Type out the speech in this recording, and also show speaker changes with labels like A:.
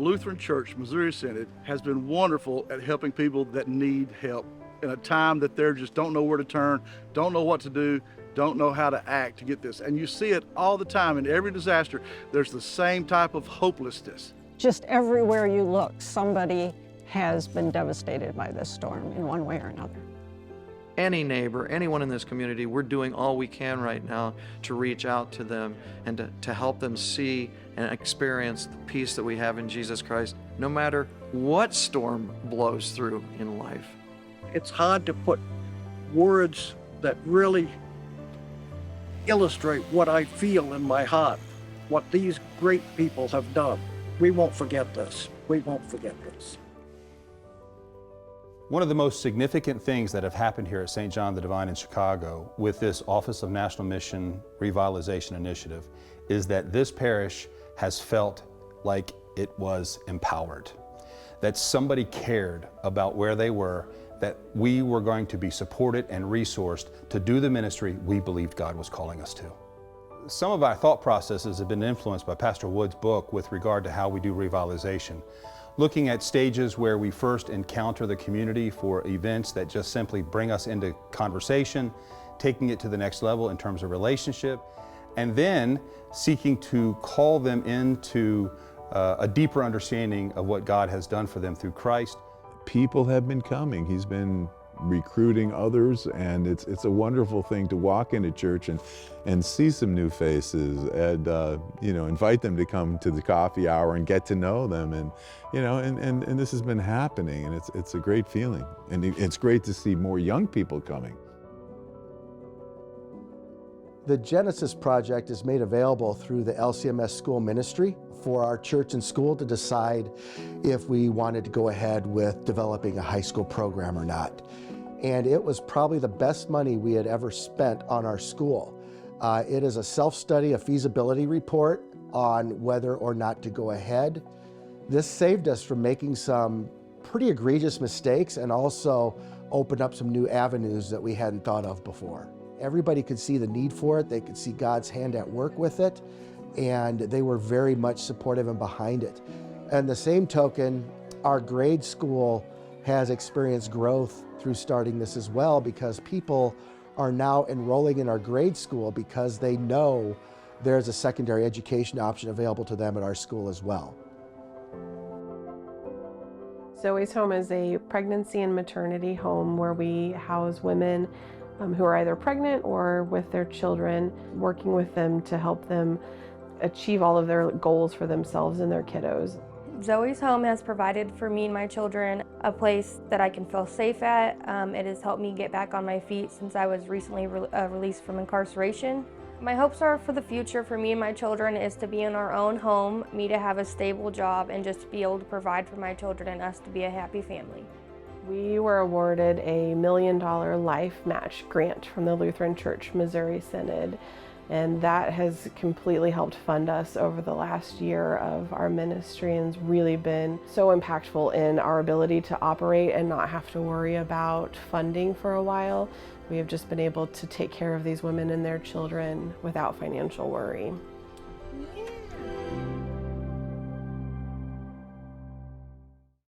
A: Lutheran Church Missouri Synod has been wonderful at helping people that need help in a time that they just don't know where to turn, don't know what to do, don't know how to act to get this. And you see it all the time in every disaster. There's the same type of hopelessness.
B: Just everywhere you look, somebody has been devastated by this storm in one way or another.
C: Any neighbor, anyone in this community, we're doing all we can right now to reach out to them and to help them see and experience the peace that we have in Jesus Christ, no matter what storm blows through in life.
D: It's hard to put words that really illustrate what I feel in my heart, what these great people have done. We won't forget this. We won't forget this.
E: One of the most significant things that have happened here at St. John the Divine in Chicago with this Office of National Mission Revitalization Initiative is that this parish has felt like it was empowered, that somebody cared about where they were, that we were going to be supported and resourced to do the ministry we believed God was calling us to. Some of our thought processes have been influenced by Pastor Wood's book with regard to how we do revitalization. Looking at stages where we first encounter the community for events that just simply bring us into conversation, taking it to the next level in terms of relationship, and then seeking to call them into a deeper understanding of what God has done for them through Christ.
F: People have been coming. He's been recruiting others, and it's a wonderful thing to walk into church and see some new faces and invite them to come to the coffee hour and get to know them, and this has been happening, and it's a great feeling, and it's great to see more young people coming.
G: The Genesis Project is made available through the LCMS school ministry for our church and school to decide if we wanted to go ahead with developing a high school program or not. And it was probably the best money we had ever spent on our school. It is a self-study, a feasibility report on whether or not to go ahead. This saved us from making some pretty egregious mistakes and also opened up some new avenues that we hadn't thought of before. Everybody could see the need for it. They could see God's hand at work with it, and they were very much supportive and behind it. And the same token, our grade school has experienced growth through starting this as well, because people are now enrolling in our grade school because they know there's a secondary education option available to them at our school as well.
H: Zoe's Home is a pregnancy and maternity home where we house women who are either pregnant or with their children, working with them to help them achieve all of their goals for themselves and their kiddos.
I: Zoe's Home has provided for me and my children a place that I can feel safe at. It has helped me get back on my feet since I was recently released from incarceration. My hopes are for the future for me and my children is to be in our own home, me to have a stable job, and just to be able to provide for my children and us to be a happy family.
H: We were awarded a $1 million life match grant from the Lutheran Church Missouri Synod, and that has completely helped fund us over the last year of our ministry and has really been so impactful in our ability to operate and not have to worry about funding for a while. We have just been able to take care of these women and their children without financial worry.